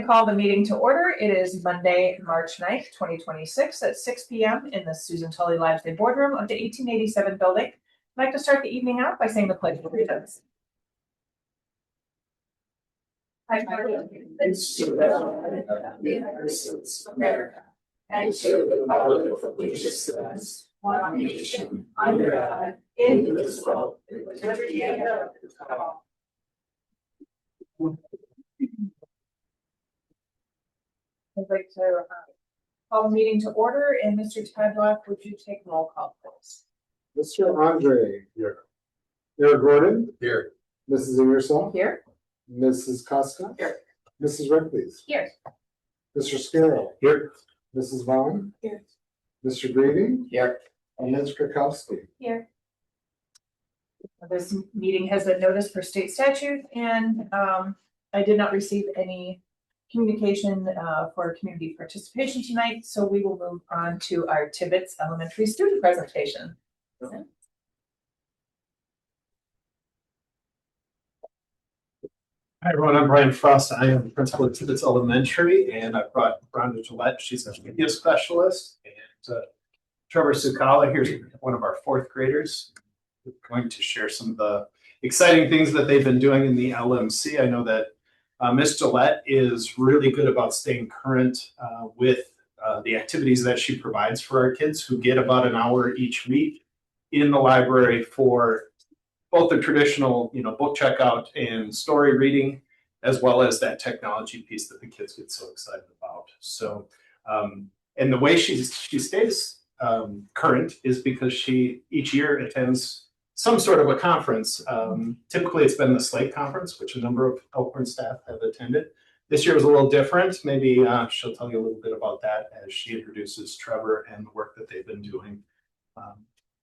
Call the meeting to order. It is Monday, March 9th, 2026 at 6 p.m. in the Susan Tully Livesday Boardroom of the 1887 building. I'd like to start the evening out by saying the Pledge of Allegiance. I pledge allegiance to the United States of America and to the republic for which it stands, one nation, under God, indivisible, with liberty and justice for all. I'd like to call the meeting to order, and Mr. Tadlock, would you take roll call, please? Mr. Andre here. Mayor Gordon here. Mrs. Ingersoll Here. Mrs. Costa Here. Mrs. Reckless Here. Mr. Scarrow here. Mrs. Vaughn Here. Mr. Grieving Here. and Ms. Krakowski Here. This meeting has been noticed for state statute, and I did not receive any communication for community participation tonight, so we will move on to our Tibbetts Elementary student presentation. Hi everyone, I'm Brian Frost. I am the principal at Tibbetts Elementary, and I brought Rhonda Gillette. She's a media specialist, and Trevor Sukala, here's one of our fourth graders. We're going to share some of the exciting things that they've been doing in the LMC. I know that Ms. Gillette is really good about staying current with the activities that she provides for our kids, who get about an hour each week in the library for both the traditional, book checkout and story reading, as well as that technology piece that the kids get so excited about. So, and the way she stays current is because she each year attends some sort of a conference. Typically it's been the Slate conference, which a number of Elkhorn staff have attended. This year was a little different. Maybe she'll tell you a little bit about that as she introduces Trevor and the work that they've been doing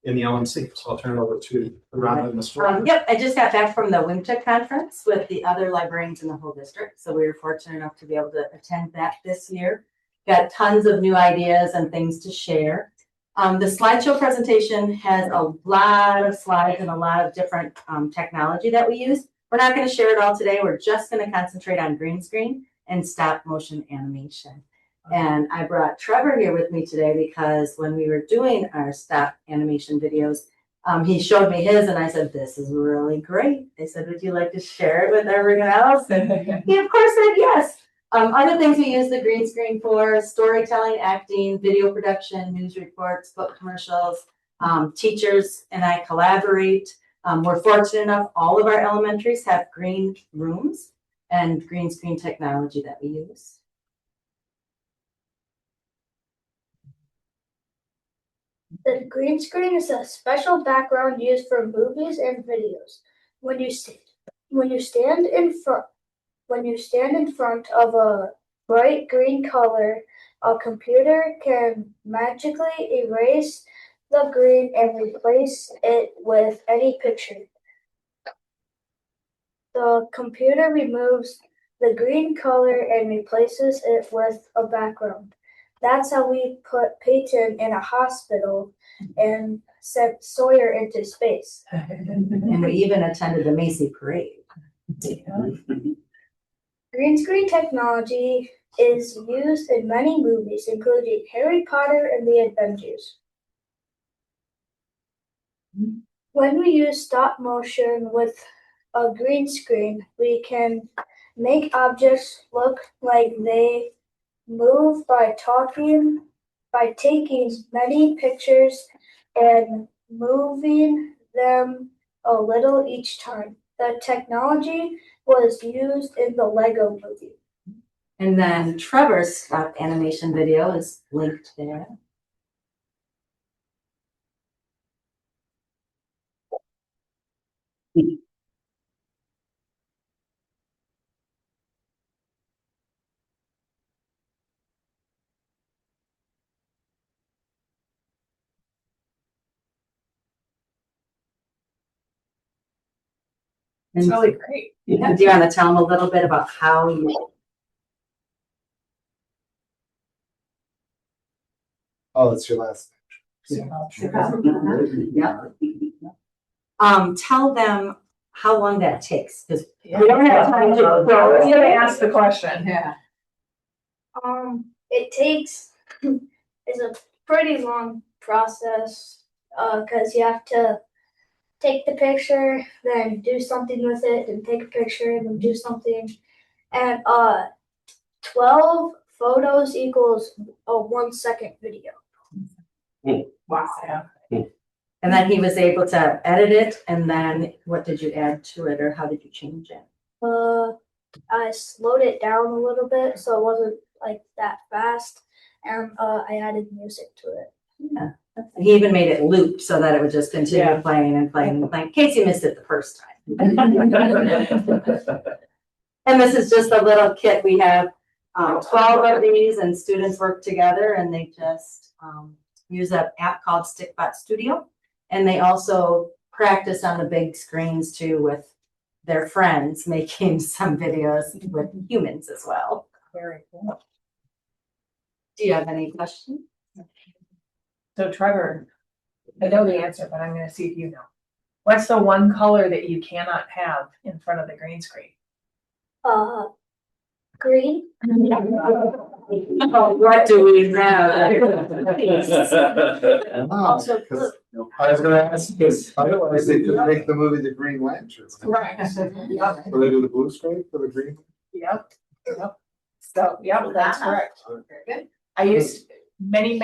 in the LMC. So I'll turn it over to Rhonda and Mr. Yep, I just got back from the WIMTech conference with the other librarians in the whole district. So we were fortunate enough to be able to attend that this year. Got tons of new ideas and things to share. The slideshow presentation has a lot of slides and a lot of different technology that we use. We're not going to share it all today. We're just going to concentrate on green screen and stop motion animation. And I brought Trevor here with me today because when we were doing our stop animation videos, he showed me his and I said, this is really great. They said, would you like to share it with everyone else? And he of course said yes. Other things we use the green screen for: storytelling, acting, video production, news reports, book commercials. Teachers and I collaborate. We're fortunate enough, all of our elementaries have green rooms and green screen technology that we use. The green screen is a special background used for movies and videos. When you stand in front of a bright green color, a computer can magically erase the green and replace it with any picture. The computer removes the green color and replaces it with a background. That's how we put Peyton in a hospital and sent Sawyer into space. And we even attended the Macy parade. Yeah. Green screen technology is used in many movies, including Harry Potter and the Avengers. When we use stop motion with a green screen, we can make objects look like they move by taking many pictures and moving them a little each time. The technology was used in the Lego movie. And then Trevor's stop animation video is linked there. It's really great. Yeah. Do you want to tell them a little bit about how you? Oh, that's your last. Yeah. Tell them how long that takes, because we don't have time to We're gonna ask the question. Yeah. It takes, it's a pretty long process, cause you have to take the picture, then do something with it, then take a picture, and then do something. And 12 photos equals a 1 second video. Wow. And then he was able to edit it, and then what did you add to it, or how did you change it? I slowed it down a little bit so it wasn't like that fast, and I added music to it. Yeah. He even made it loop so that it would just continue Yeah. playing and playing and playing, in case you missed it the first time. And this is just a little kit. We have 12 of these, and students work together, and they just use an app called Stickbot Studio. And they also practice on the big screens too with their friends, making some videos with humans as well. Very cool. Do you have any questions? So Trevor, I know the answer, but I'm gonna see if you know. What's the one color that you cannot have in front of the green screen? Green. What do we know? Also, I was gonna ask, because otherwise they could make the movie The Green Lantern. Correct. So they do the blue screen for the green? Yep. So, that's correct. Very good. I used, many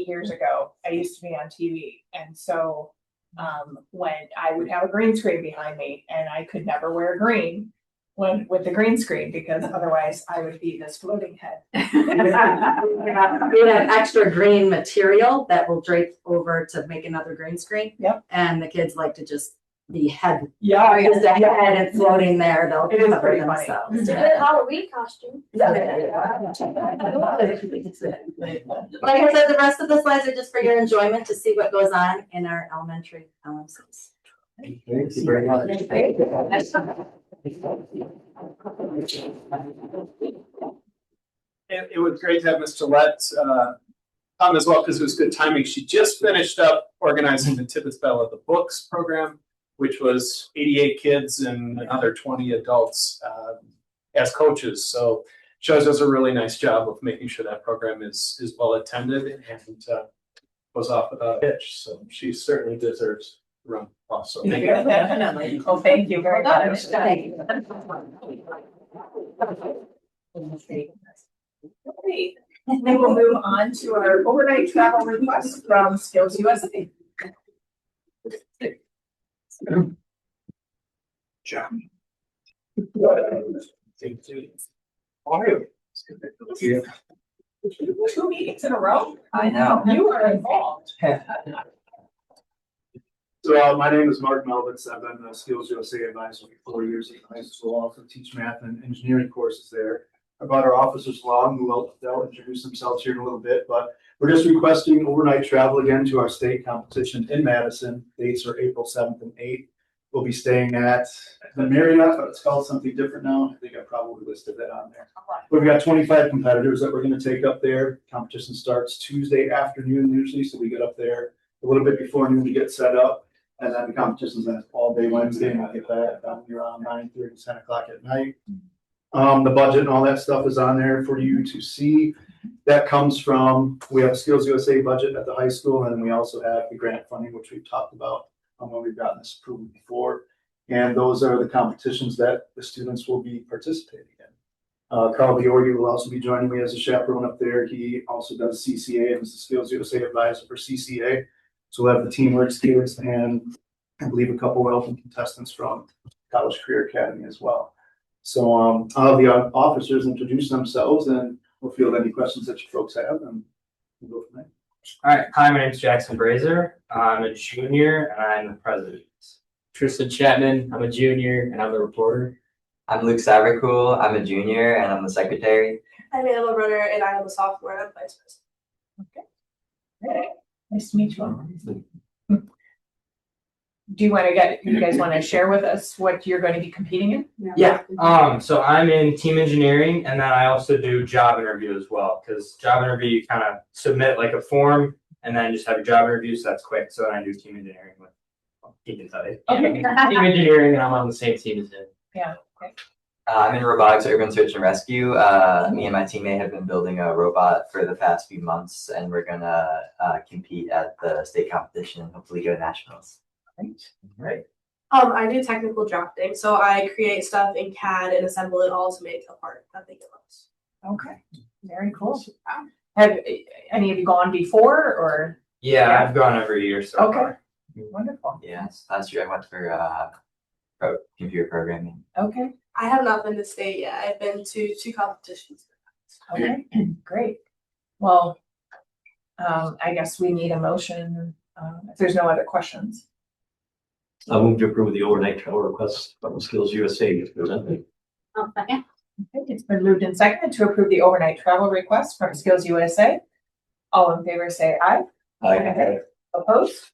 years ago, I used to be on TV, and so when I would have a green screen behind me, and I could never wear green with the green screen, because otherwise I would be this floating head. We have extra green material that will drape over to make another green screen. Yep. And the kids like to just be head, Yeah. just a head and floating there. They'll It is cover pretty funny. themselves. It's a good Halloween costume. Like I said, the rest of the slides are just for your enjoyment to see what goes on in our elementary LMCs. Thank you very much. It was great to have Ms. Gillette come as well, because it was good timing. She just finished up organizing the Tibbetts Battle of the Books program, which was 88 kids and another 20 adults as coaches. So shows us a really nice job of making sure that program is well attended and goes off without a hitch. So she certainly deserves the run. So thank you. Definitely. Well, thank you very much. Great. Then we'll move on to our overnight travel request from Skills USA. John. Yeah. 2 meetings in a row? I know. You are involved. So my name is Mark Melvitz. I've been a Skills USA advisor for 4 years at the high school. Also teach math and engineering courses there. I brought our officers along who they'll introduce themselves here in a little bit, but we're just requesting overnight travel again to our state competition in Madison. Dates are April 7th and 8th. We'll be staying at the Marriott, but it's called something different now. I think I probably listed that on there. We've got 25 competitors that we're going to take up there. Competition starts Tuesday afternoon usually, so we get up there a little bit before noon to get set up. And then the competition's all day Wednesday, and we'll get back around 9:30, 10 o'clock at night. The budget and all that stuff is on there for you to see. That comes from, we have Skills USA budget at the high school, and then we also have the grant funding, which we've talked about when we've gotten this approved before. And those are the competitions that the students will be participating in. Carl Biorgi will also be joining me as a chaperone up there. He also does CCA and is the Skills USA advisor for CCA. So we'll have the teamwork skills and I believe a couple welcome contestants from College Career Academy as well. So I'll have the officers introduce themselves and we'll field any questions that you folks have and we'll go from there. All right. Hi, my name is Jackson Brazier. I'm a junior and I'm the president. Tristan Chapman. I'm a junior and I'm the reporter. I'm Luke Savercool. I'm a junior and I'm the secretary. I'm Annabelle Runner and I'm a sophomore and I'm vice president. Okay. Nice to meet you all. Do you guys want to share with us what you're going to be competing in? Yeah. So I'm in team engineering and then I also do job interview as well, because job interview you kind of submit like a form and then just have your job interview, so that's quick. So then I do team engineering with team inside. Okay. Team engineering and I'm on the same team as him. Yeah. Okay. I'm in robotics urban search and rescue. Me and my teammate have been building a robot for the past few months, and we're gonna compete at the state competition and hopefully go to nationals. Right. I do technical drafting, so I create stuff in CAD and assemble it all to make a part that they give us. Okay, very cool. Have any of you gone before or? Yeah, I've gone every year so Okay. far. Wonderful. Yes, last year I went for computer programming. Okay, I have not been to state yet. I've been to 2 competitions. okay, great. Well, I guess we need a motion, if there's no other questions. I'll move to approve the overnight travel request from Skills USA as presented. Okay, it's been moved and seconded to approve the overnight travel request from Skills USA. All in favor say aye. Aye. Opposed?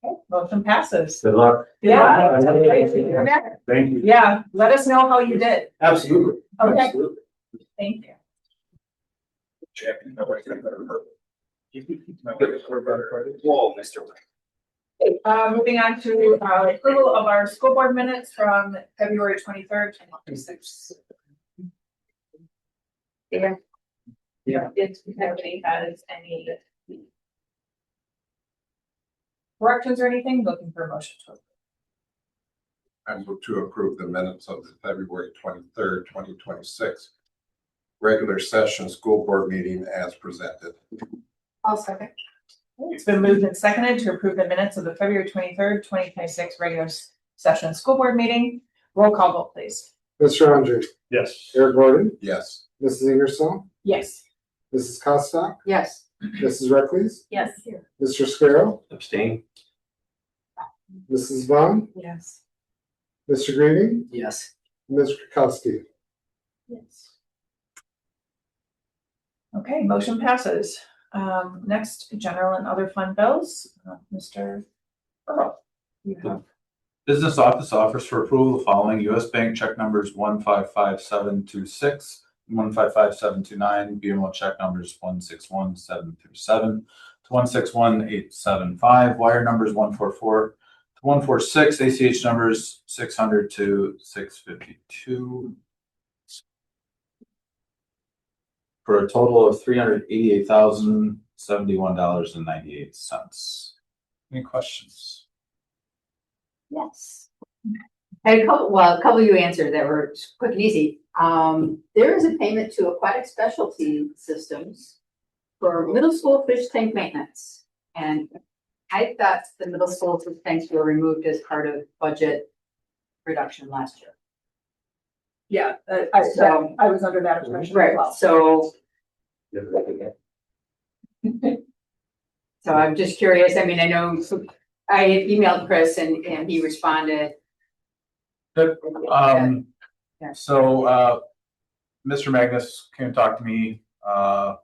Okay, motion passes. Good luck. Yeah. Thank you. Yeah, let us know how you did. Absolutely. Okay. Absolutely. Thank you. Whoa, Mr. Moving on to approval of our school board minutes from February 23rd, 2026. Yeah. Yeah. If anybody has any corrections or anything, looking for a motion to approve. I move to approve the minutes of the February 23rd, 2026 regular session school board meeting as presented. I'll second. It's been moved and seconded to approve the minutes of the February 23rd, 2026 regular session school board meeting. Roll call vote, please. Mr. Andre, Yes. Eric Gordon, Yes. Mrs. Ingersoll, Yes. Mrs. Costock, Yes. Mrs. Reckles, Yes. Mr. Scarrow, Abstain. Mrs. Vaughn, Yes. Mr. Greening, Yes. Ms. Kukowski. Yes. Okay, motion passes. Next, general and other fund bills, Mr. Earl. You have. Business office offers for approval the following U.S. Bank check numbers 155726, 155729, BMO check numbers 161737 to 161875, wire numbers 144 to 146, ACH numbers 600 to 652. For a total of $388,071.98. Any questions? Yes. I had a couple you answered that were quick and easy. There is a payment to Aquatic Specialty Systems for middle school fish tank maintenance. And I thought the middle school fish tanks were removed as part of budget reduction last year. Yeah, I was under that impression as Right, well. so I'm just curious. I mean, I know I had emailed Chris and he responded. Good. Yeah. So, Mr. Magnus came and talked to me, about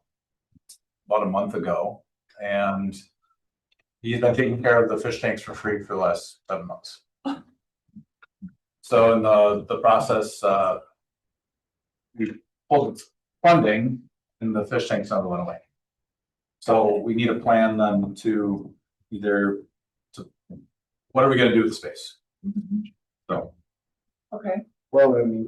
a month ago, and he's been taking care of the fish tanks for free for the last 7 months. So in the process, we pulled funding and the fish tanks never went away. So we need a plan then to what are we gonna do with the space? So. Okay. Well, and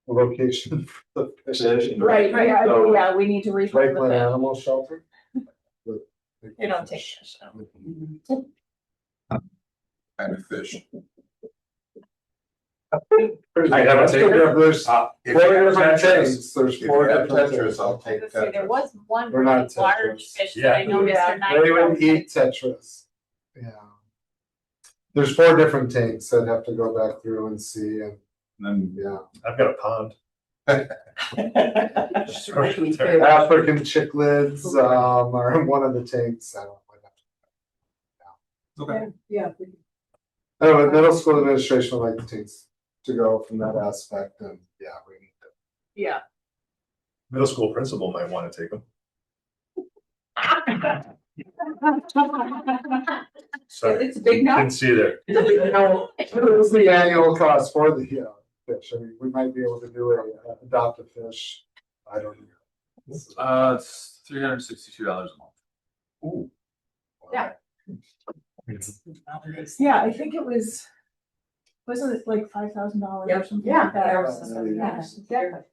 the location for the fish. Right, yeah, So- yeah, we need to refer Lakeland the Animal Shelter. They don't take fish. Kind of fish. I haven't taken There's If you four have different Tetris, tanks, there's if you four have different Tetris, tanks. I'll take There Tetris. was one We're not really large Tetris. fish Yeah. that I know Mr. Knight. They would eat Tetris. Yeah. There's four different tanks that have to go back through and see, and then yeah. I've got a pond. African cichlids are in one of the tanks. I don't know. okay. Yeah. I don't know, middle school administration would like the tanks to go from that aspect, and yeah, we need to. Yeah. Middle school principal might want to take them. Sorry. It's a big no. Didn't see there. What is the annual cost for the fish? I mean, we might be able to do adopt a fish. I don't know. It's $362 a month. Ooh. Yeah. Yeah, I think it was, Wasn't it like $5,000 or Yep. something Yeah. like that? Yeah, exactly.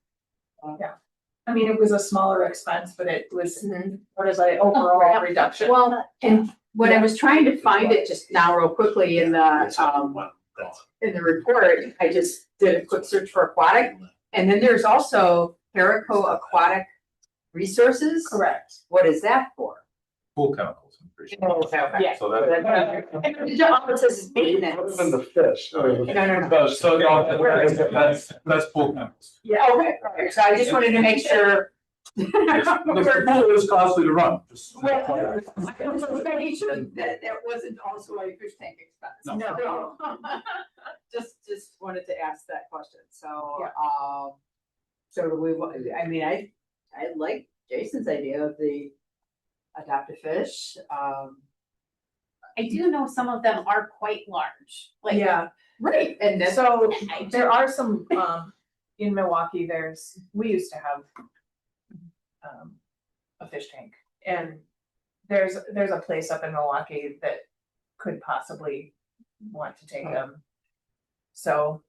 I mean, it was a smaller expense, but it was, Mhm. what is an overall reduction? Well, and when I was trying to find it just now real quickly in the report, I just did a quick search for aquatic. And then there's also Paraco Aquatic Resources. Correct. What is that for? Pool chemicals. I'm pretty sure. Yeah. So that. The office says maintenance. Other than the fish. No. So, that's pool chemicals. Yeah. Okay, all right, so I just wanted to make sure. The pool is costly to run, just. Well, I was making sure that wasn't also a fish tank expense. No. Just wanted to ask that question, so, Yeah. so do we, I mean, I like Jason's idea of the adopted fish, I do know some of them are quite large, like. Yeah, right, and that's. so there are some, in Milwaukee, we used to have a fish tank, and there's a place up in Milwaukee that could possibly want to take them. So.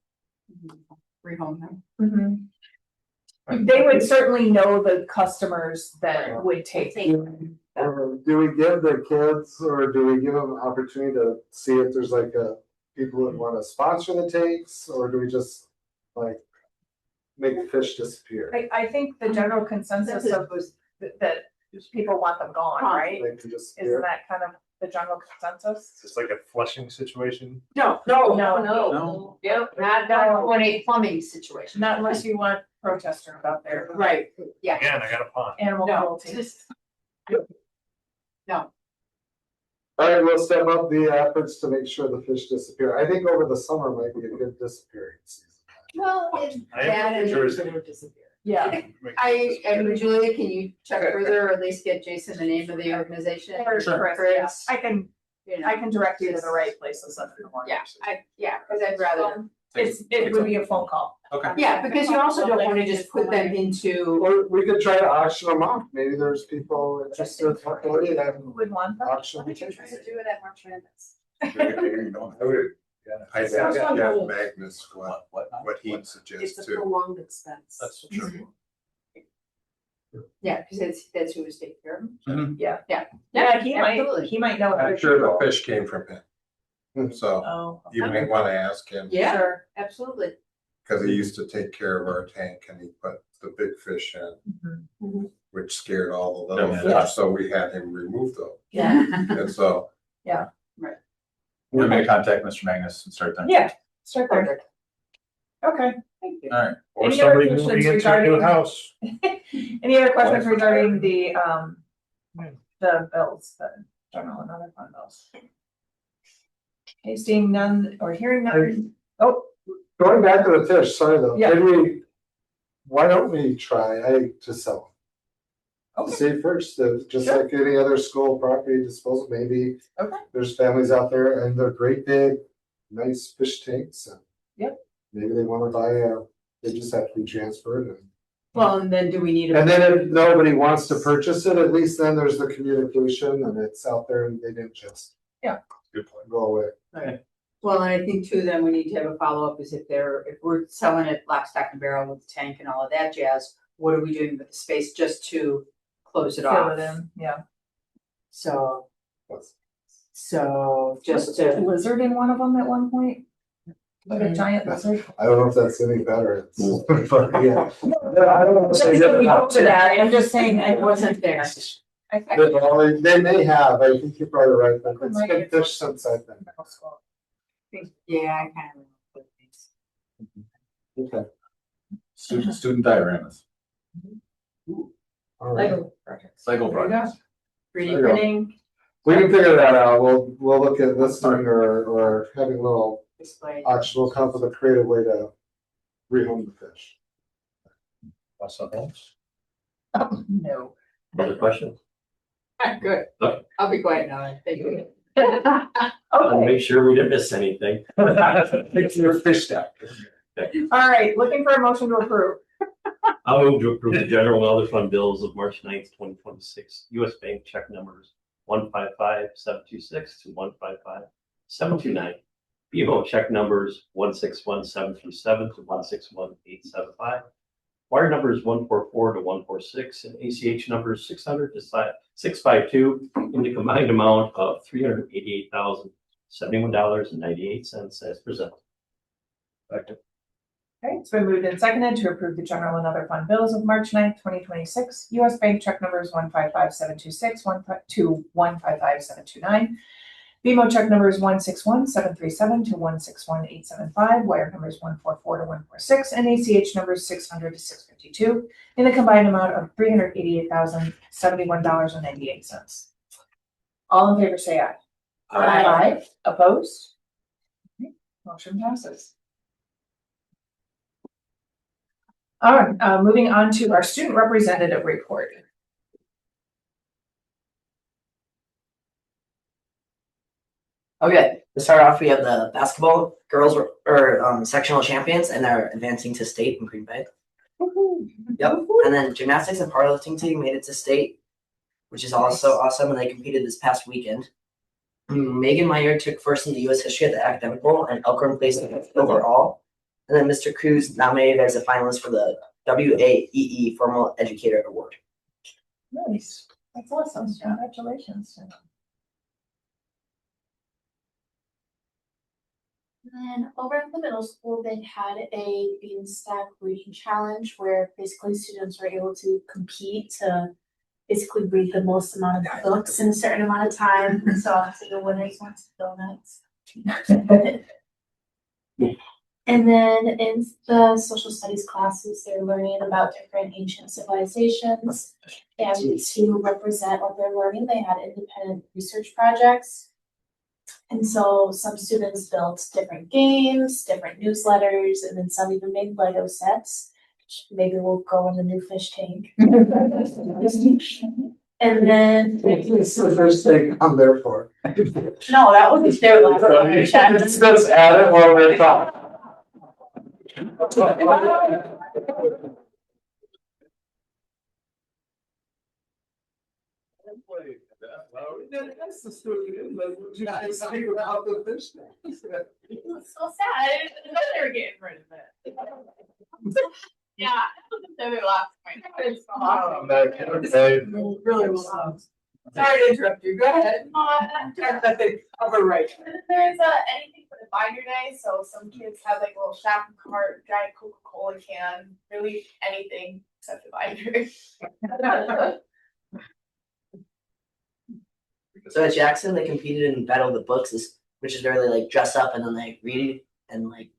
Rehome them. Mhm. They would certainly know the customers that would take them. Or do we give the kids, or do we give them an opportunity to see if there's like people that wanna sponsor the tanks, or do we just like make the fish disappear? I think the general consensus of that people want them gone, right? Like to disappear? Isn't that kind of the general consensus? Just like a flushing situation. No. No. Yep, not on a plumbing situation. Not unless you want protesters out there. Right, yeah. Again, I got a pond. Animal No, cruelty. just. No, All right, we'll step up the efforts to make sure the fish disappear. I think over the summer might be a good disappearing season. well, it's I am that and Jersey. it'll disappear. Yeah. And Julia, can you check further, or at least get Jason the name of the organization? Or Chris, Chris, I can you know, direct you to the right places under the one. yeah, cause I'd rather, It would be a phone call. Okay. yeah, because you also don't wanna just put them into, Or we could try to auction them off. Maybe there's people interested locally that Who would want them? auction. What did you try to do with that March Madness? I'd ask Jeff Magnus what he'd It's suggest a too. prolonged expense. That's true. yeah, cause that's who was taking care of them. Yeah, absolutely. he might know. I'm sure the fish came from him. So Oh. you may wanna ask him, Yeah, Sure. absolutely. cause he used to take care of our tank and he put the big fish in, Mhm. which scared all the little Yeah. fish, so we had him remove them. Yeah. And so, We're gonna contact Mr. Magnus and start them. Yeah, start there. Okay, thank you. All right. Or Any other somebody questions moving into a new regarding- house. Any other questions regarding the bills, the general and other fund bills? Okay, seeing none or hearing none, oh, Going back to the fish, sorry though, Yeah. why don't we try to sell them? Okay. See first, just Sure. like any other school property disposal, maybe. Okay. There's families out there and they're great big, nice fish tanks and. Yep. Maybe they wanna buy they just have to be transferred and. Well, and then do we need a? And then if nobody wants to purchase it, at least then there's the communication and it's out there and they didn't just. Yeah. Good point. Go away. Okay. Well, and I think too, then we need to have a follow-up is if we're selling it lock, stock and barrel with the tank and all of that jazz, what are we doing with the space just to close it fill off? it in, yeah. So just Was there a to, lizard in one of them at one point? Like a giant lizard? I don't know if that's any better. But yeah. I don't know. That's what we go to that, I'm just saying it it wasn't there. They may have, I think you're probably right, but it's been fish since I've been. Yeah, I kind of. remember things. Okay. Student dioramas, All right. Lego projects. Lego There you go. projects. 3D printing, We can figure that out. We'll look at listing or having a little display. auction. We'll come up with a creative way to rehome the fish. Something else? No. Other questions? Good. I'll be quiet now. Thank you. I'll Okay, make sure we didn't miss anything. It's your fish stack. all right, looking for a motion to approve. I'll move to approve the general and other fund bills of March 9th, 2026. US Bank check numbers 155-726 to 155-729. BMO check numbers 161737 to 161875. Wire numbers 144 to 146 and ACH numbers 600 to 652 in the combined amount of $388,071.98 as presented. Okay, it's been moved and seconded to approve the general and other fund bills of March 9th, 2026. US Bank check numbers 155726 to 155729. BMO check numbers 161737 to 161875. Wire numbers 144 to 146 and ACH numbers 600 to 652 in the combined amount of $388,071.98. All in favor say aye. Aye. Opposed? Okay, motion passes. All right, moving on to our student representative report. Okay, to start off, we have the basketball girls or sectional champions, and they're advancing to state in Green Bay. Yep, and then gymnastics and powerlifting team made it to state, which is also awesome, and they competed this past weekend. Megan Meyer took first in the U.S. history at the academic bowl, and Elkhorn placed overall. And then Mr. Cruz nominated as a finalist for the WAEE Formal Educator Award. Nice, that's awesome. Congratulations. And then over at the middle school, they had a beanstack reading challenge where basically students were able to compete to basically read the most amount of books in a certain amount of time. So the winners want donuts. And then in the social studies classes, they're learning about different ancient civilizations. And to represent what they're learning, they had independent research projects. And so some students built different games, different newsletters, and then some even made Lego sets. Maybe we'll go in the new fish tank. And then It's the first thing I'm there for. no, that wasn't there last time. Let's add it while we're talking. That's the story. You guys think about the fish. It's so sad. I didn't know they were getting rid of it. Yeah, I wasn't there last time. It's awesome. Really well. Sorry to interrupt you. Go ahead. Cover right. There's anything for the binder day, so some kids have like a little shopping cart, giant Coca-Cola can, really anything except the binder. So at Jackson, they competed in Battle of the Books, which is where they like dress up and then they read and like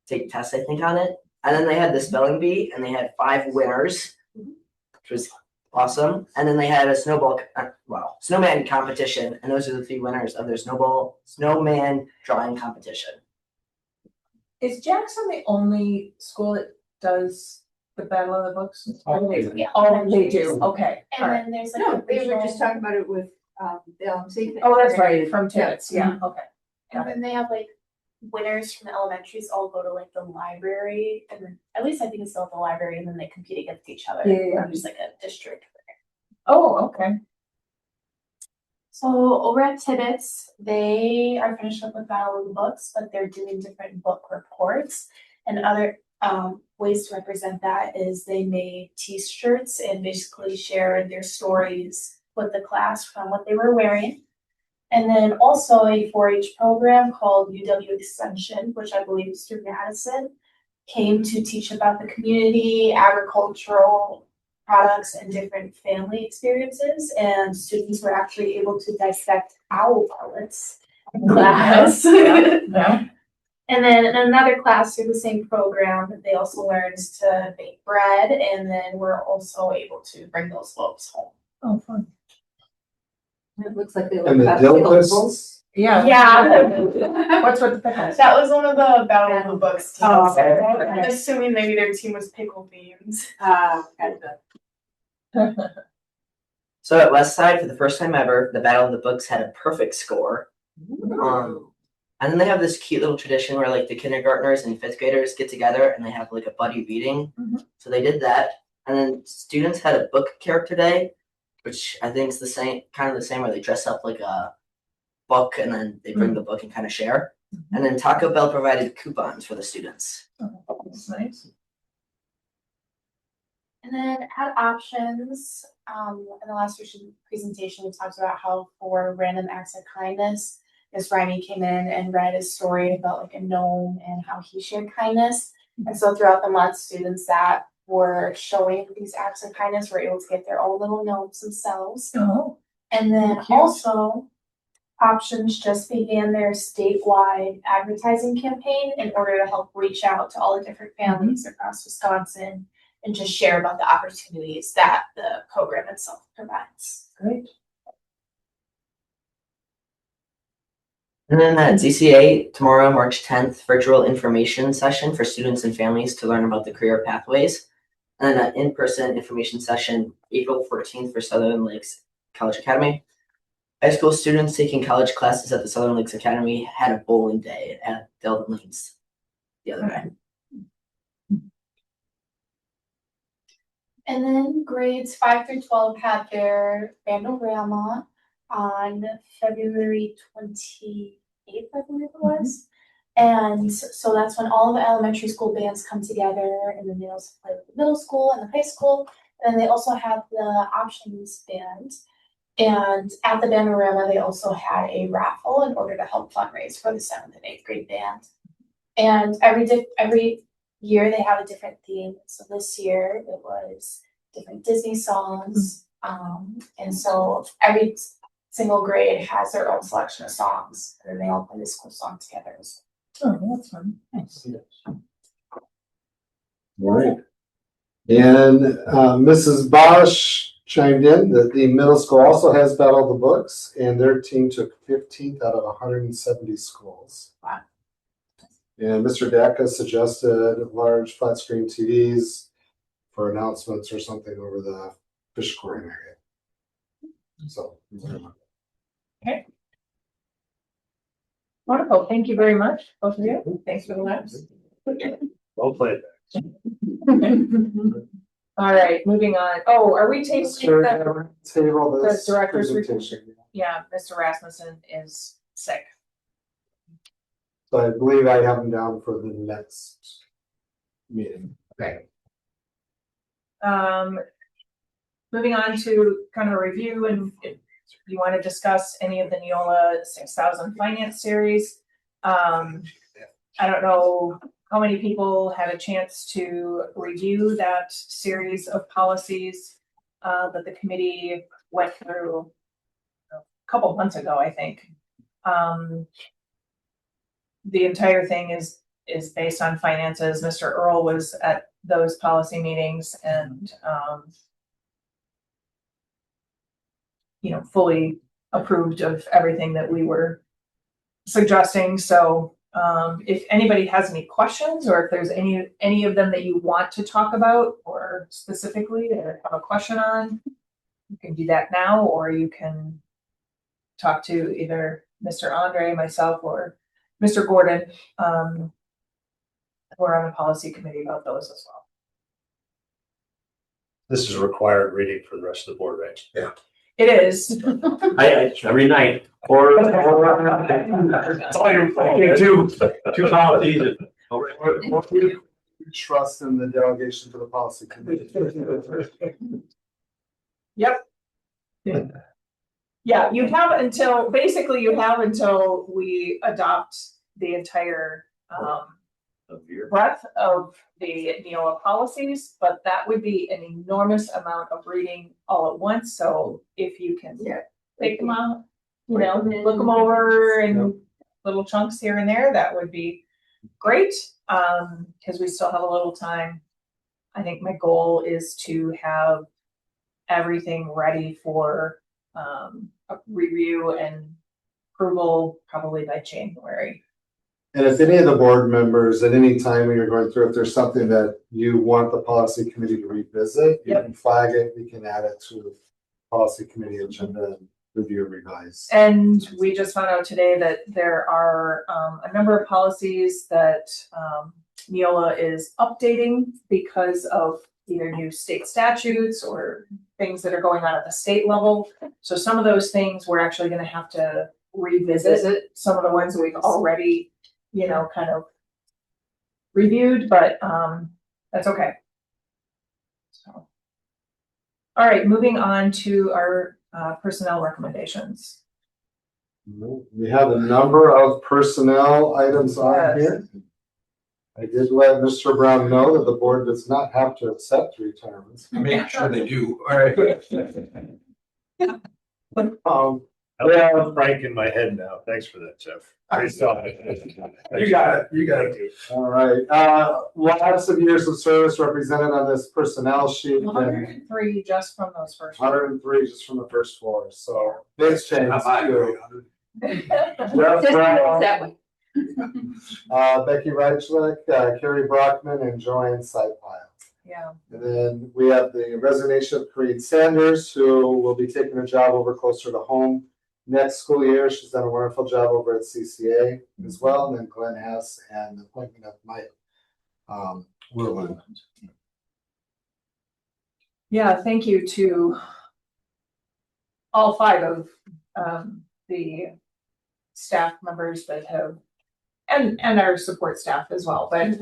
take tests, I think, on it. And then they had the spelling bee, and they had 5 winners, which was awesome. And then they had a snowman competition, and those are the 3 winners of their snowman drawing competition. Is Jackson the only school that does the Battle of the Books? Yeah. Oh, they do. Okay. And then there's like No, they were just talking about it with the LMC. Oh, that's right. From Tibbetts. Yeah. Okay. And then they have like winners from the elementaries all go to like the library, and then at least I think it's still at the library, and then they compete against each other. Yeah. There's like a district. Oh, okay. So over at Tibbetts, they are finished up with Battle of the Books, but they're doing different book reports. And other ways to represent that is they made T-shirts and basically shared their stories with the class from what they were wearing. And then also a 4-H program called UW Extension, which I believe is through Madison, came to teach about the community, agricultural products, and different family experiences. And students were actually able to dissect owl pellets in class. Yeah. And then in another class through the same program, they also learned to bake bread, and then we're also able to bring those loaves home. Oh, fun. It looks like they And the dill pistols? Yeah. Yeah. What's with the pickles? That was one of the Battle of the Books teams. Oh, okay. I'm assuming maybe their team was pickle themed. So at Westside, for the first time ever, the Battle of the Books had a perfect score. And then they have this cute little tradition where like the kindergartners and 5th graders get together and they have like a buddy reading. So they did that. And then students had a book character day, which I think is the same, kind of the same, where they dress up like a book and then they bring the book and kind of share. And then Taco Bell provided coupons for the students. That's nice. And then had options, in the last presentation, we talked about how for random acts of kindness, Miss Rimey came in and read a story about like a gnome and how he shared kindness. And so throughout the month, students that were showing these acts of kindness were able to get their own little gnomes themselves. Oh. And then Cute. also, Options just began their statewide advertising campaign in order to help reach out to all the different families across Wisconsin and just share about the opportunities that the program itself provides. Great. And then at ZCA, tomorrow, March 10th, virtual information session for students and families to learn about the career pathways. And then an in-person information session, April 14th for Southern Lakes College Academy. High school students taking college classes at the Southern Lakes Academy had a bowling day at Delton Lanes the other day. And then grades 5 through 12 had their Bandorama on February 28th, I believe it was. And so that's when all the elementary school bands come together, and then they also play with the middle school and the high school. And they also have the options band. And at the Bandorama, they also had a raffle in order to help fundraise for the 7th and 8th grade band. And every year they have a different theme. So this year it was different Disney songs. And so every single grade has their own selection of songs, and then they all play the school song together. Oh, that's fun. Nice. All right. And Mrs. Bosch chimed in that the middle school also has Battle of the Books, and their team took 15th out of 170 schools. Wow. And Mr. Dacka suggested large flat screen TVs for announcements or something over the fish aquarium area. So. Okay. Wonderful. Thank you very much, both of you. Thanks for the laughs. Well played. All right, moving on. Oh, are we taking the Table this director's report? presentation. Yeah, Mr. Rasmussen is sick. So I believe I have them down for the next meeting. Okay. Moving on to kind of a review, and if you want to discuss any of the Neola 6000 finance series. I don't know how many people had a chance to review that series of policies that the committee went through a couple months ago, I think. The entire thing is based on finances. Mr. Earl was at those policy meetings and fully approved of everything that we were suggesting. So if anybody has any questions, or if there's any of them that you want to talk about or specifically or have a question on, you can do that now, or you can talk to either Mr. Andre, myself, or Mr. Gordon. We're on the policy committee about those as well. This is a required reading for the rest of the board, right? Yeah. It is. I every night or that's all you're two policies. Trust in the delegation to the policy committee. Yep. Yeah, you have until we adopt the entire breadth of the Neola policies, but that would be an enormous amount of reading all at once. So if you can take them out, look them over in little chunks here and there, that would be great. Because we still have a little time. I think my goal is to have everything ready for a review and approval probably by January. And if any of the board members at any time when you're going through, if there's something that you want the policy committee to revisit, you can flag it, we can add it to the policy committee agenda and review and revise. And we just found out today that there are a number of policies that Neola is updating because of either new state statutes or things that are going on at the state level. So some of those things we're actually going to have to revisit. Some of the ones we've already kind of reviewed, but, that's okay. So. All right, moving on to our, personnel recommendations. We have a number of personnel items on here. I did let Mr. Brown know that the board does not have to accept retirements. Make sure they do. All right. I have Frank in my head now. Thanks for that, Jeff. I saw it. You got it. You got it. All right, lots of years of service represented on this personnel sheet. 103 just from those first. 103 just from the first floor, so big change. Not mine. Jeff Brown, Becky Reichlich, Carrie Brockman, and Joanne Sidepile. Yeah. And then we have the resignation of Corinne Sanders, who will be taking a job over closer to home next school year. She's done a wonderful job over at CCA as well. And then Glenn Hess and the appointment of Mike Willen. Yeah, thank you to all 5 of the staff members that have, and our support staff as well, but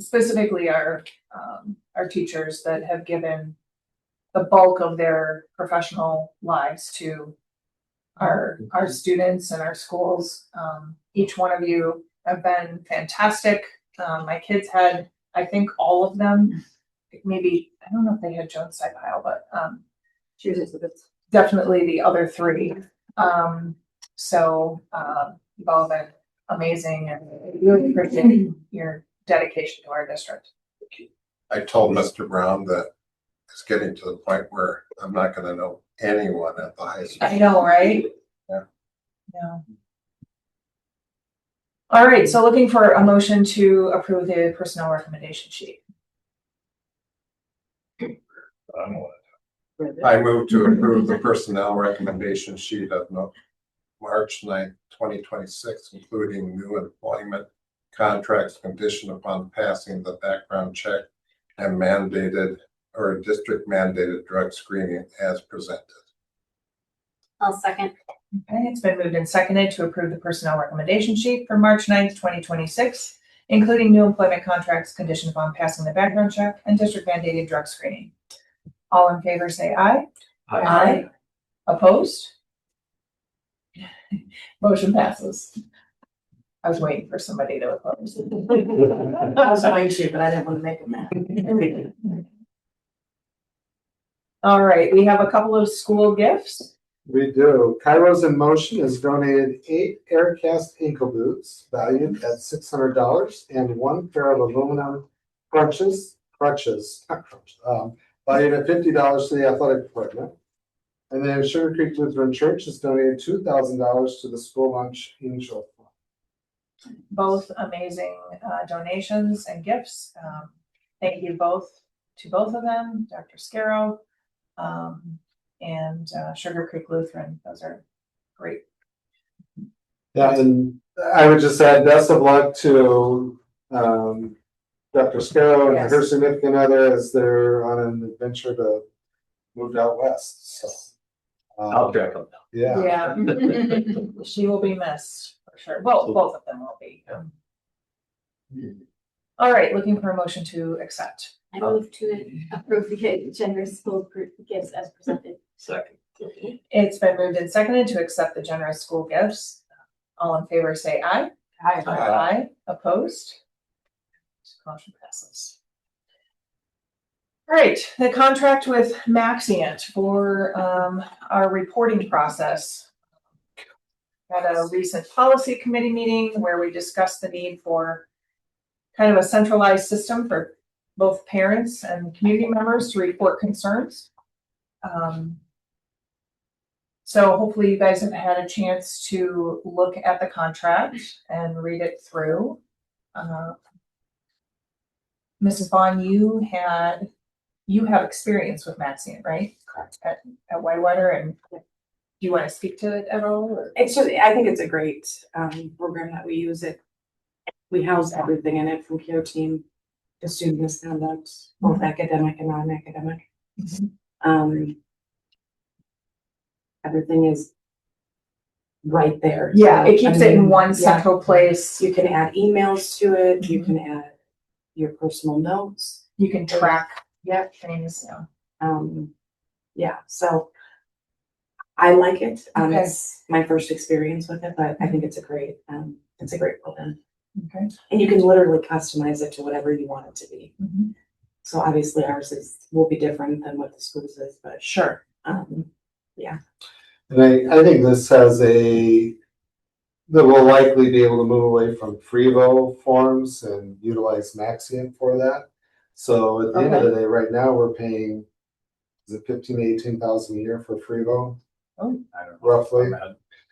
specifically our teachers that have given the bulk of their professional lives to our students and our schools. Each one of you have been fantastic. My kids had, I think, all of them. Maybe, I don't know if they had Joan Sidepile, but she was definitely the other 3. So you've all been amazing, and really appreciate your dedication to our district. I told Mr. Brown that it's getting to the point where I'm not gonna know anyone at the high school. I know, right? Yeah. Yeah. All right, so looking for a motion to approve the personnel recommendation sheet. I move to approve the personnel recommendation sheet of March 9th, 2026, including new employment contracts conditioned upon passing the background check and mandated or district mandated drug screening as presented. I'll second. Okay, it's been moved and seconded to approve the personnel recommendation sheet for March 9th, 2026, including new employment contracts conditioned upon passing the background check and district mandated drug screening. All in favor say aye. Aye. Opposed? Motion passes. I was waiting for somebody to oppose. I was going to, but I didn't want to make them mad. All right, we have a couple of school gifts. We do. Kairos in Motion has donated 8 Aircast ankle boots valued at $600 and 1 pair of aluminum crutches, valued at $50 to the athletic department. And then Sugar Creek Lutheran Church has donated $2,000 to the School Lunch Angel Fund. Both amazing donations and gifts. Thank you both to both of them, Dr. Scarrow and Sugar Creek Lutheran. Those are great. Yeah, and I would just add best of luck to Dr. Scarrow and her significant other as they're on an adventure to move out west. So, I'll track them down. Yeah. Yeah. She will be missed for sure. Well, both of them will be. All right, looking for a motion to accept. I move to approve the generous school gifts as presented. Second. It's been moved and seconded to accept the generous school gifts. All in favor say aye. Aye. Aye. Opposed? Motion passes. All right, the contract with Maxient for our reporting process. Had a recent policy committee meeting where we discussed the need for kind of a centralized system for both parents and community members to report concerns. So hopefully you guys have had a chance to look at the contract and read it through. Mrs. Vaughn, you have experience with Maxient, right? Correct. At Whitewater, and do you want to speak to it at all? Or? I think it's a great program that we use. We house everything in it, from care team to student misconduct, both academic and non-academic. Everything is right there. Yeah, So, it keeps I it in mean, one yeah, central place. You can add emails to it, you can add your personal notes. You can track Yep. things. Yeah, so I like it. Okay. It's my first experience with it, but I think it's a great program. Okay. And you can literally customize it to whatever you want it to be. Mhm. So obviously will be different than what the schools is, but Sure. yeah. And I think this has that we'll likely be able to move away from Frevo forms and utilize Maxian for that. So at the end of the day, right now, we're paying, is it 15 to 18,000 a year for Frevo? Oh, I don't know. Roughly.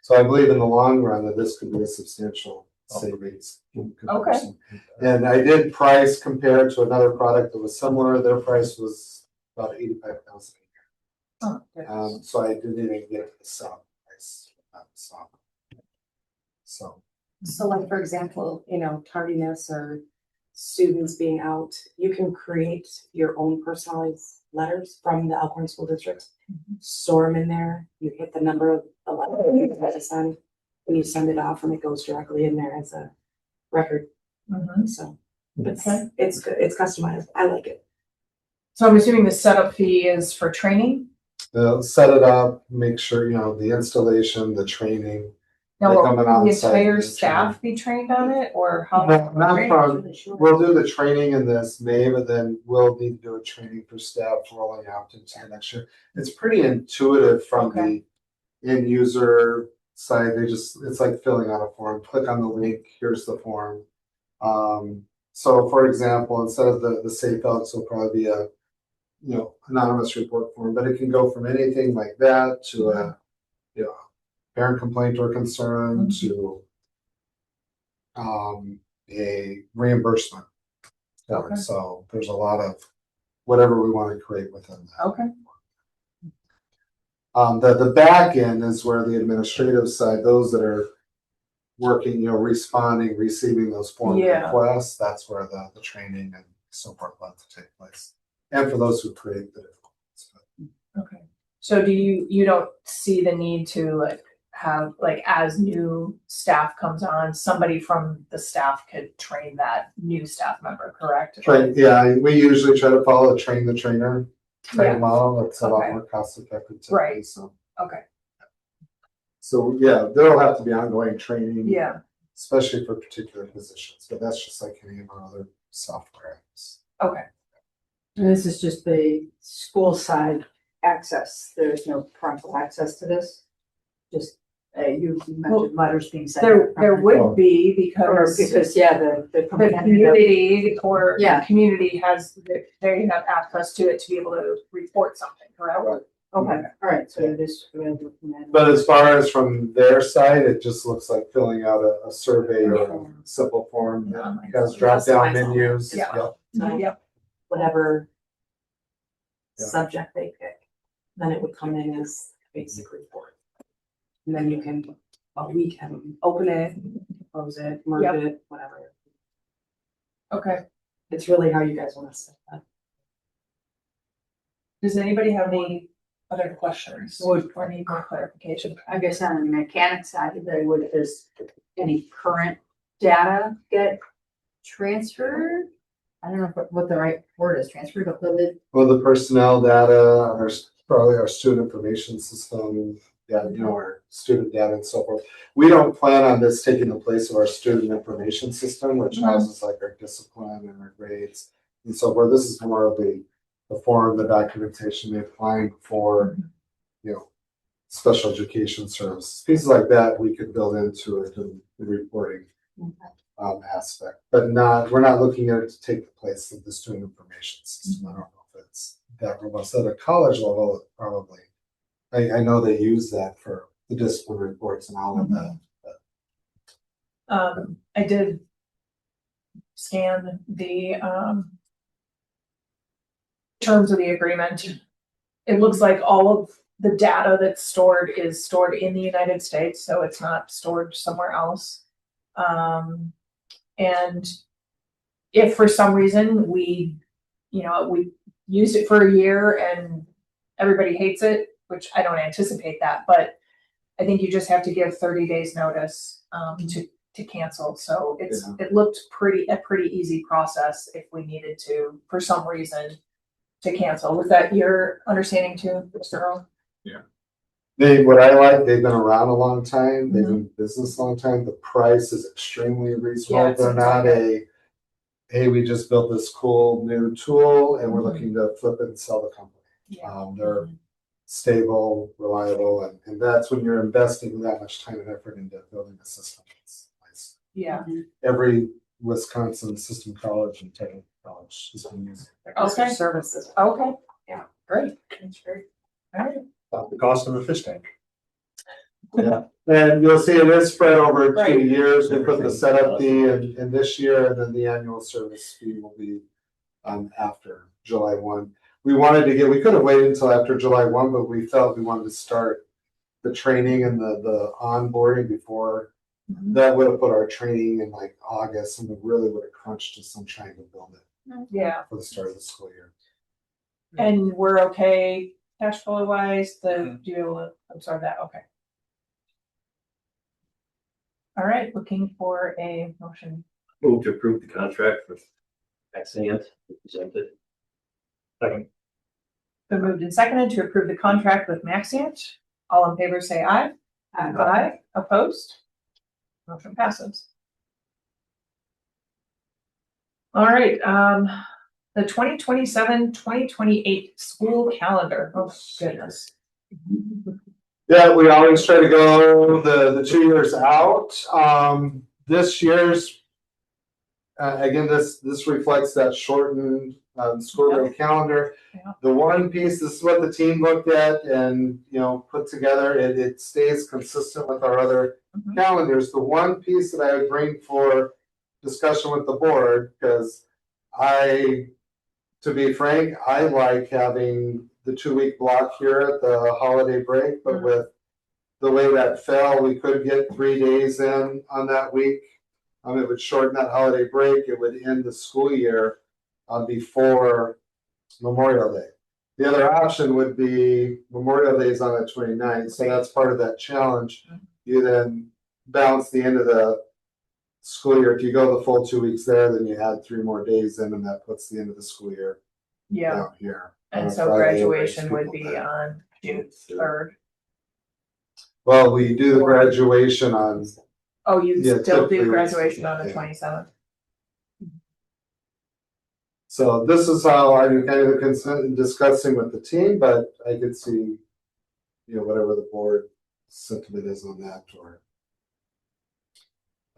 So I believe in the long run that this could be a substantial savings in comparison. And I did price compare to another product that was similar. Their price was about 85,000 a year. Oh, So I didn't even get the sub price. So. So like, for example, tardiness or students being out, you can create your own personalized letters from the Alcorn School District. Store them in there, you hit the number of the letter you have to send, and you send it off and it goes directly in there as a record. So it's good, it's customized, I like it. So I'm assuming the setup fee is for training? They'll set it up, make sure, the installation, the training. Now, They will come in the on site entire and do staff be trained on it, or how? No, not from, we'll do the training in this May, but then we'll need to do a training for staff rolling out into the next year. It's pretty intuitive from the end user side. It's like filling out a form. Click on the link, here's the form. So for example, instead of the safe outs will probably be a, anonymous report form, but it can go from anything like that to a, parent complaint or concern to a reimbursement. So there's a lot of whatever we want to create within that. Okay. The back end is where the administrative side, those that are working, responding, receiving those form requests, that's where the training and so forth want to take place. And for those who create the difficulties. Okay. So you don't see the need to have as new staff comes on, somebody from the staff could train that new staff member, correct? Yeah, we usually try to follow a train the trainer type model. It's a lot more cost effective. Right. So. Okay. So yeah, there'll have to be ongoing training. Yeah. Especially for particular positions, but that's just like any of our other software apps. Okay. And this is just the school side access. There's no parental access to this. Just you mentioned letters being sent. There would be because the community or community they have access to it to be able to report something, correct? Right. Okay, all right, so it is available from that. But as far as from their side, it just looks like filling out a survey or a simple form that has drop down menus. Yep. Whatever subject they pick, then it would come in as a basic report. And then we can open it, close it, merge it, whatever. Okay. It's really how you guys want to set that. Does anybody have any other questions or need more clarification? I guess on the mechanic side, does any current data get transferred? I don't know what the right word is, transferred, but Well, the personnel data, probably our student information system, our student data and so forth. We don't plan on this taking the place of our student information system, which houses like our discipline and our grades and so forth. This is more of the form, the documentation, the applying for, special education services. Pieces like that we could build into it in the reporting aspect, but we're not looking at it to take the place of the student information system. I don't know if it's that robust. At a college level, probably. I know they use that for the discipline reports and all of that. I did scan the terms of the agreement. It looks like all of the data that's stored is stored in the United States, so it's not stored somewhere else. And if for some reason we used it for a year and everybody hates it, which I don't anticipate that, but I think you just have to give 30 days notice, to cancel. So it looked a pretty easy process if we needed to, for some reason, to cancel. Was that your understanding too, Mr. Earl? What I like, they've been around a long time, they've been in business a long time, the price is extremely reasonable, they're not hey, we just built this cool new tool and we're looking to flip it and sell the company. They're stable, reliable, and that's when you're investing that much time and effort into building a system. It's nice. Yeah. Every Wisconsin system college and technical college is going to use it. Okay. Services. Okay. Yeah. Great. That's great. All right. About the cost of a fish tank. Yeah, and you'll see it is spread over 2 Right. years. We put the setup fee in this year, and then the annual service fee will be after July 1. We could have waited until after July 1, but we felt we wanted to start the training and the onboarding before. That would have put our training in like August, and we really would have crunched just on trying to build it. Yeah. For the start of the school year. And we're okay cash flow wise, do you absorb that? Okay. All right, looking for a motion. Move to approve the contract with Accent presented. Second. Been moved and seconded to approve the contract with Maxient. All in favor, say aye. Aye. Opposed? Motion passes. All right, the 2027-2028 school calendar. Oh, goodness. Yeah, we always try to go the 2 years out. This year's, again, this reflects that shortened school day calendar. The one piece, this is what the team looked at and, put together, it stays consistent with our other calendars. The one piece that I would bring for discussion with the board, because to be frank, I like having the 2-week block here at the holiday break, but with the way that fell, we could get 3 days in on that week. It would shorten that holiday break. It would end the school year before Memorial Day. The other option would be Memorial Day is on the 29th, so that's part of that challenge. You then balance the end of the school year. If you go the full 2 weeks there, then you add 3 more days in, and that puts the end of the school year down here. And so graduation would be on June 3rd. Well, we do the graduation on. Oh, you still do graduation on the 27th? So this is how I'm kind of discussing with the team, but I could see, whatever the board sentiment is on that, or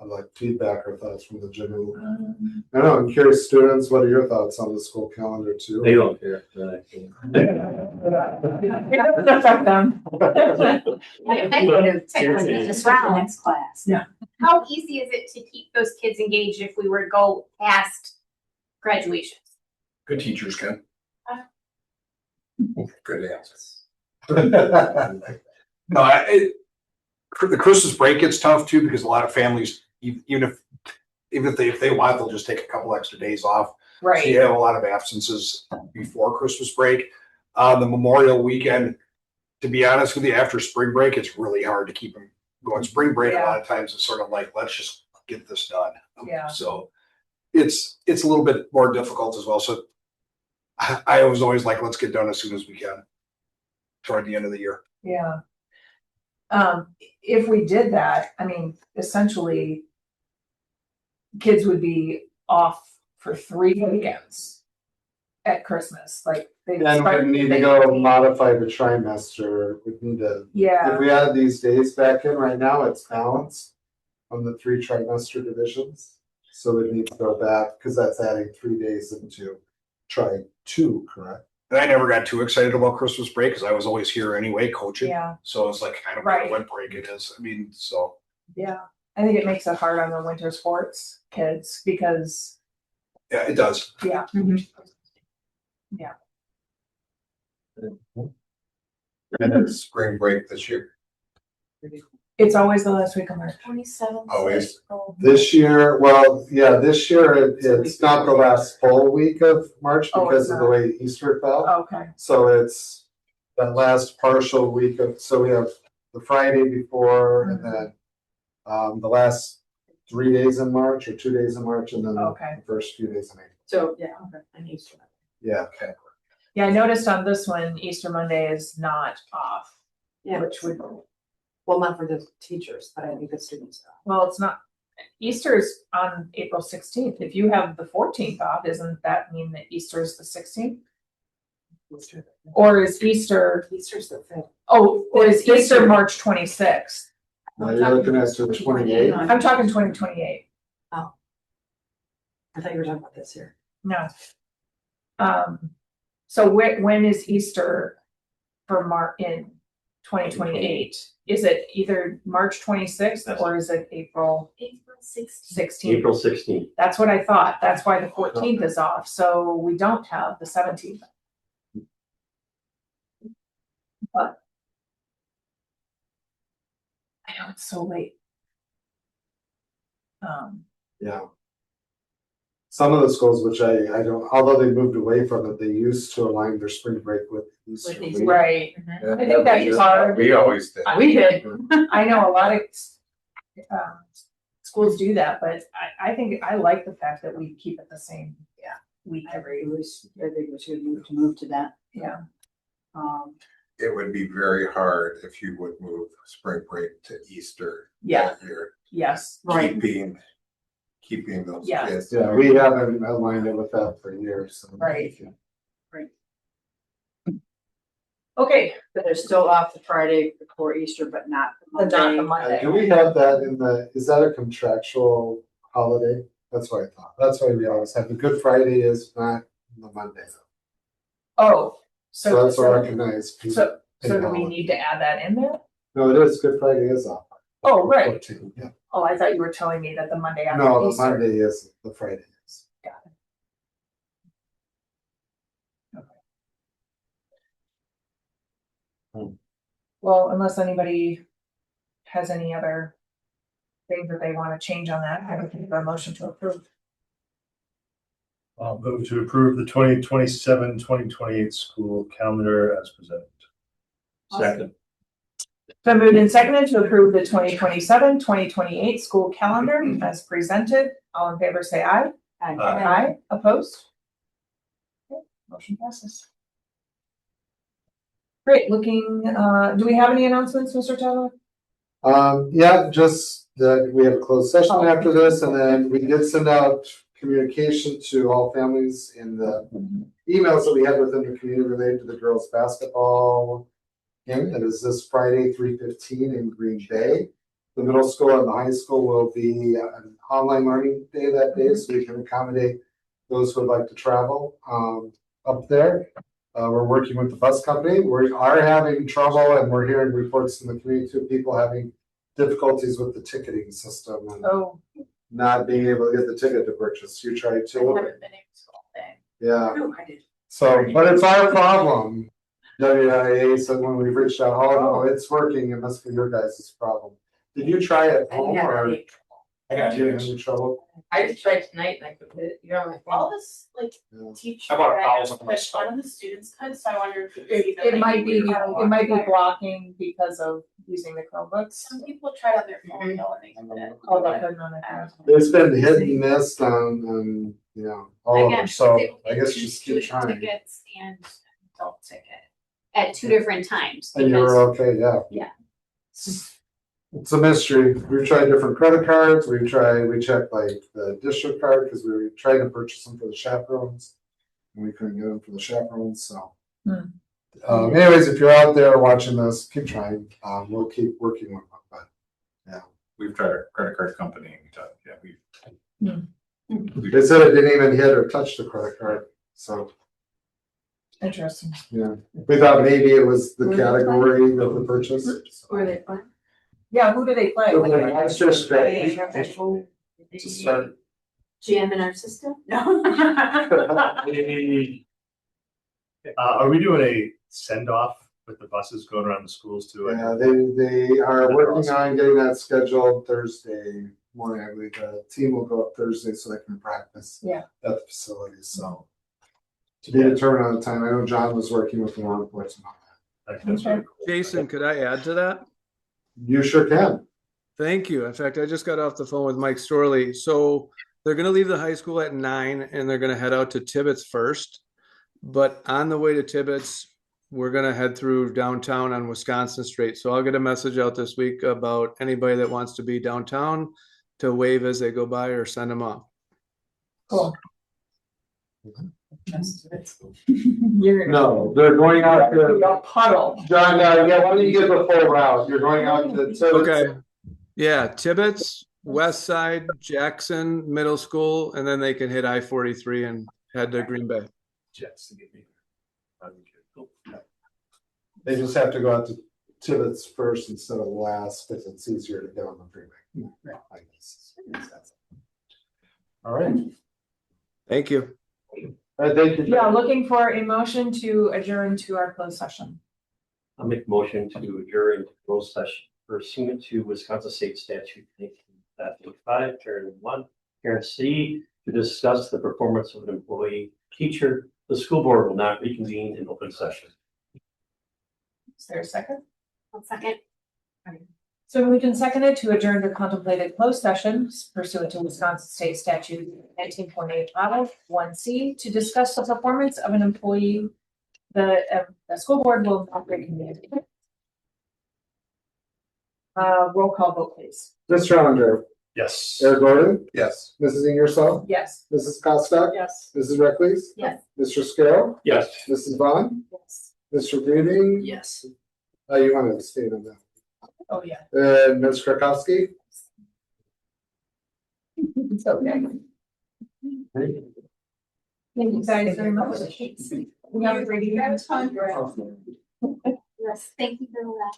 I'd like feedback or thoughts from the general. I don't know, I'm curious, students, what are your thoughts on the school calendar too? They don't care. It doesn't affect them. Just around next class. Yeah. How easy is it to keep those kids engaged if we were to go past graduation? Good teachers can. Good answer. No, the Christmas break gets tough too, because a lot of families, even if they want, they'll just take a couple extra days off. Right. So you have a lot of absences before Christmas break. The Memorial weekend, to be honest with you, after spring break, it's really hard to keep them going. Spring break, a lot of times it's sort of like, let's just get this done. Yeah. So it's a little bit more difficult as well. So I was always like, let's get done as soon as we can toward the end of the year. Yeah. If we did that, essentially kids would be off for 3 weekends at Christmas. Like we need to go modify the trimester. We need to. Yeah. If we add these days back in right now, it's balanced on the 3 trimester divisions. So we need to go back because that's adding 3 days into try 2, correct? And I never got too excited about Christmas break because I was always here anyway coaching. Yeah. So it's like, I don't know what break it is. So. Yeah. I think it makes it hard on the winter sports kids because. Yeah, it does. Yeah. Yeah. And it's spring break this year. It's always the last week of March. 27th. Always. This year, it's not the last full week of March because of the way Easter fell. Okay. So it's that last partial week so we have the Friday before, and then the last 3 days in March or 2 days in March, and then the first few days in April. So, yeah, okay, and Easter. Yeah, okay. Yeah, I noticed on this one, Easter Monday is not off. Yeah. Which would, Well, not for the teachers, but I think the students. well, it's not, Easter is on April 16th. If you have the 14th off, doesn't that mean that Easter is the 16th? Or is Easter? Easter's the 5th. Oh, or is Easter March 26th? Now you're looking at the 28th. I'm talking 2028. Oh. I thought you were talking about this year. No. So when is Easter for in 2028? Is it either March 26th or is it April? April 16th. April 16th. That's what I thought. That's why the 14th is off. So we don't have the 17th. But I know it's so late. Yeah. Some of the schools, which I don't, although they moved away from it, they used to align their spring break with Easter. week. Right. Yeah, I think that's hard. We always did. We did. I know a lot of schools do that, but I think I like the fact that we keep it the same. Yeah. Week every. I think we should move to that. Yeah. It would be very hard if you would move spring break to Easter. Yeah. That year. Yes. Keeping those Yeah. kids. Yeah, we haven't aligned it with that for years. So. Right. Right. Okay. But they're still off the Friday before Easter, but not the Monday. Not the Monday. Do we have that in is that a contractual holiday? That's what I thought. That's why we always have the Good Friday is not the Monday. Oh, So that's what I recognize. So do we need to add that in there? No, it is. Good Friday is off. Oh, right. 14, yeah. Oh, I thought you were telling me that the Monday after No, the Easter. Monday is, the Friday is. Got it. Okay. Well, unless anybody has any other things that they want to change on that, I would give a motion to approve. I'll move to approve the 2027-2028 school calendar as presented. Second. Been moved and seconded to approve the 2027-2028 school calendar as presented. All in favor, say aye. Aye. Aye. Opposed? Okay, motion passes. Great, looking, do we have any announcements, Mr. Taylor? Yeah, just that we have a closed session after this, and then we did send out communication to all families in the emails that we had within the community related to the girls' basketball game. It is this Friday, 3:15 in Green Bay. The middle school and the high school will be an online learning day that day, so we can accommodate those who would like to travel up there. We're working with the bus company. We are having trouble, and we're hearing reports in the community of people having difficulties with the ticketing system and not being able to get the ticket to purchase. You tried to. I haven't been able to all day. Yeah. Oh, I did. So, but it's our problem. WIA said when we reached out, oh no, it's working. It must be your guys' problem. Did you try it at home or? I got Did you have any trouble? I just tried tonight and I couldn't hit it. You're on my phone. All this like Yeah. teacher. About that I 1,000. pushed one of the students could, so I wonder if It might be blocking because of using the Chromebooks. Some people tried on their phone though and they couldn't. Oh, that couldn't run it. It's been hit and miss on all of them. So I guess Two just keep student trying. Tickets and adult ticket at two different times. And you were okay, yeah. Yeah. It's a mystery. We've tried different credit cards. We checked like the district card because we were trying to purchase them for the chaperones. And we couldn't get them for the chaperones, so. Anyways, if you're out there watching this, keep trying. We'll keep working on it, but yeah. We've tried our credit card company. They said it didn't even hit or touch the credit card, so. Interesting. Yeah, we thought maybe it was the category of the purchase. Where they playing? Yeah, who do they play? That's just Jam in our system? No. Are we doing a send off with the buses going around the schools too? Yeah, they are working on getting that scheduled Thursday morning. I believe the team will go up Thursday so they can practice Yeah. at the facility, so. To be determined on the time, I know John was working with the law enforcement on that. That's really cool. Jason, could I add to that? You sure can. Thank you. In fact, I just got off the phone with Mike Storley. So they're going to leave the high school at 9 and they're going to head out to Tibbetts first. But on the way to Tibbetts, we're going to head through downtown on Wisconsin Street. So I'll get a message out this week about anybody that wants to be downtown to wave as they go by or send them off. Cool. No, they're going out to A puddle. John. Yeah, why don't you give the full route? You're going out to Tibbetts. Okay. Yeah, Tibbetts, West Side, Jackson Middle School, and then they can hit I-43 and head to Green Bay. Jets to get me there. They just have to go out to Tibbetts first instead of last because it's easier to get on the freeway. I guess. All right. Thank you. Thank you. Yeah, looking for a motion to adjourn to our closed session. I'll make a motion to adjourn into closed session pursuant to Wisconsin State Statute 19.5, parent 1, parent C, to discuss the performance of an employee, teacher. The school board will not reconvene in open session. Is there a second? One second. So moved and seconded to adjourn to contemplated closed session pursuant to Wisconsin State Statute 19.8 1C to discuss the performance of an employee. The school board will not reconvene. Roll call vote, please. Mr. Andre, Yes. Eric Gordon, Yes. Mrs. Ingersoll, Yes. Mrs. Costock, Yes. Mrs. Reckles, Yes. Mr. Scarrow, Yes. Mrs. Vaughn, Yes. Mr. Breeding. Yes. You want to stay on that? Oh, yeah. And Ms. Krakowski. It's okay. Thank you guys very much. We have a great evening. Yes, thank you for that.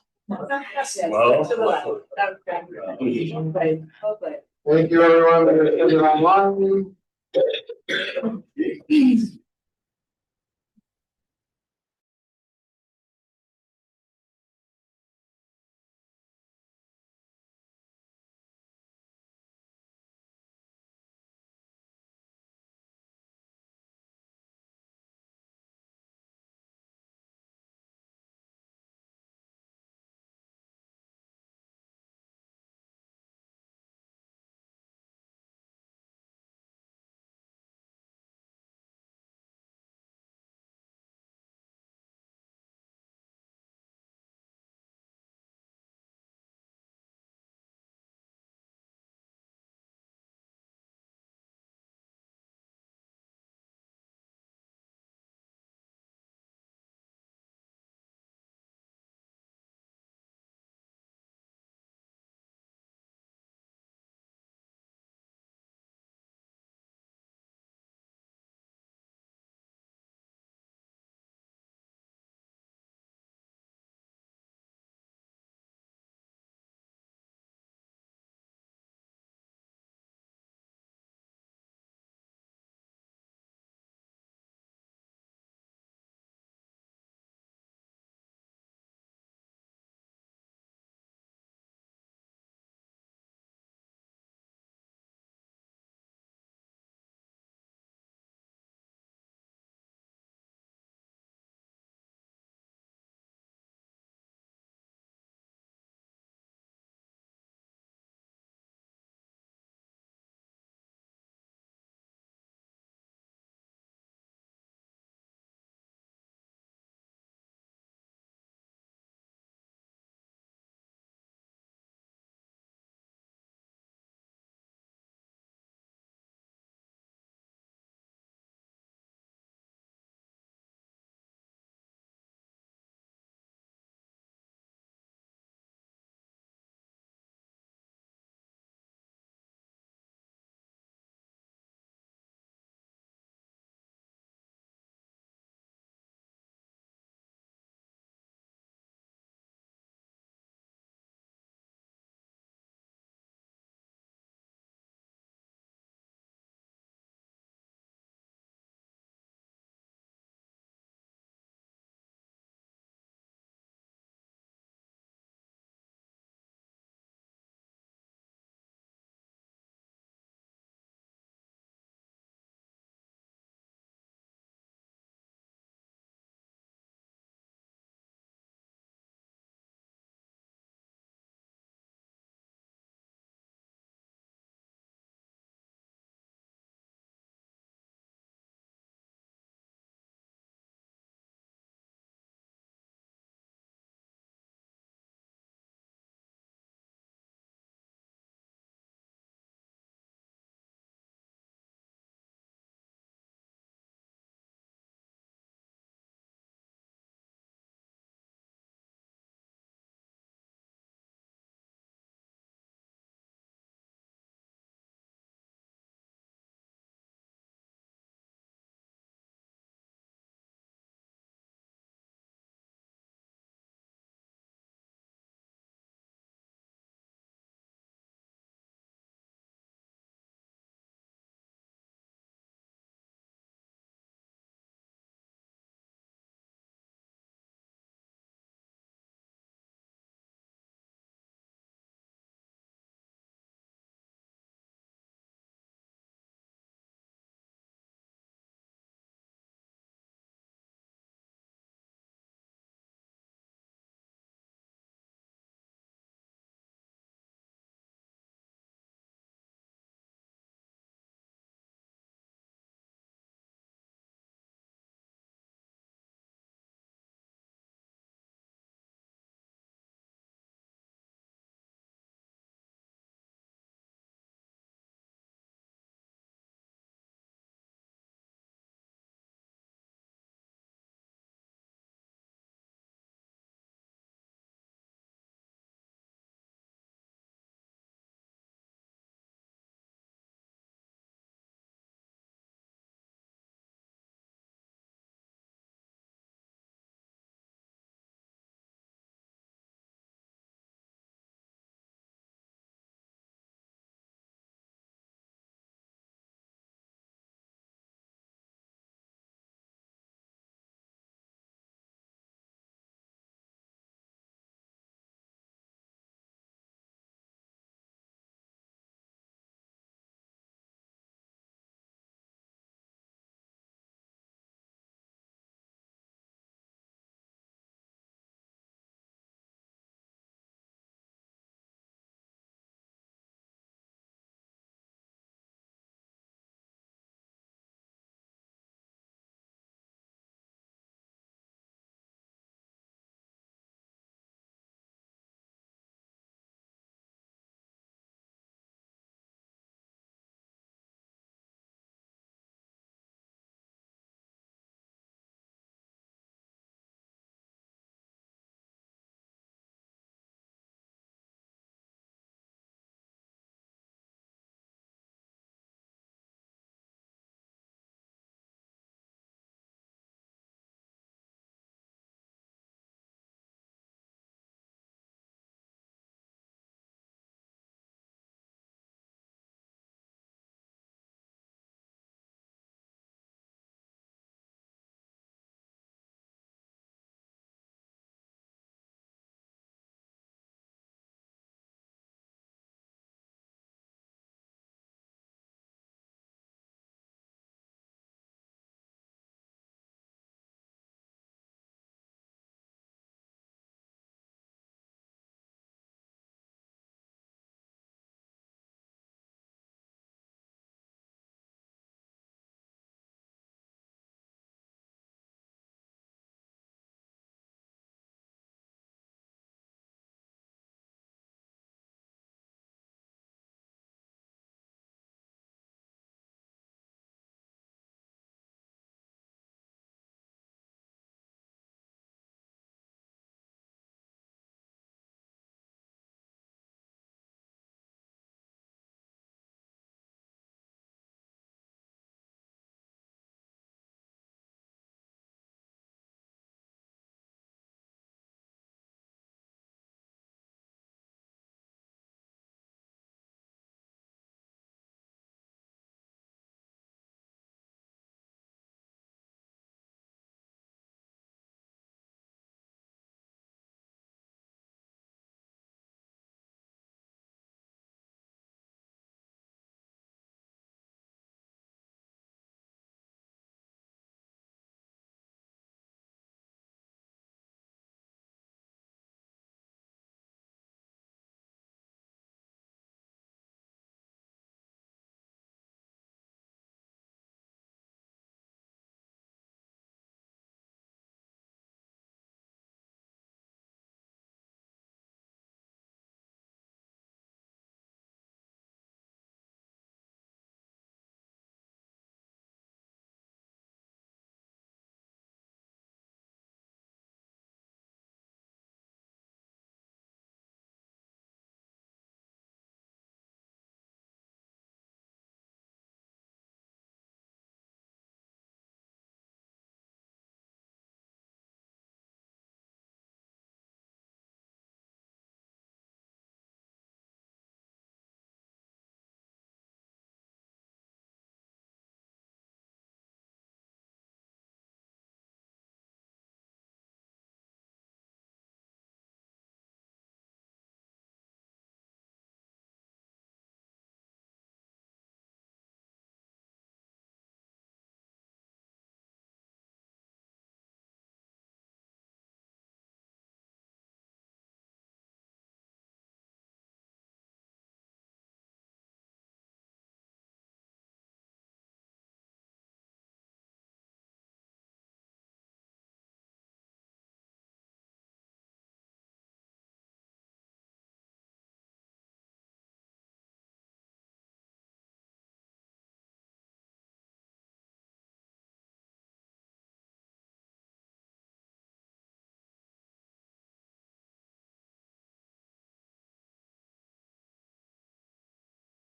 Thank you, everyone. That is online.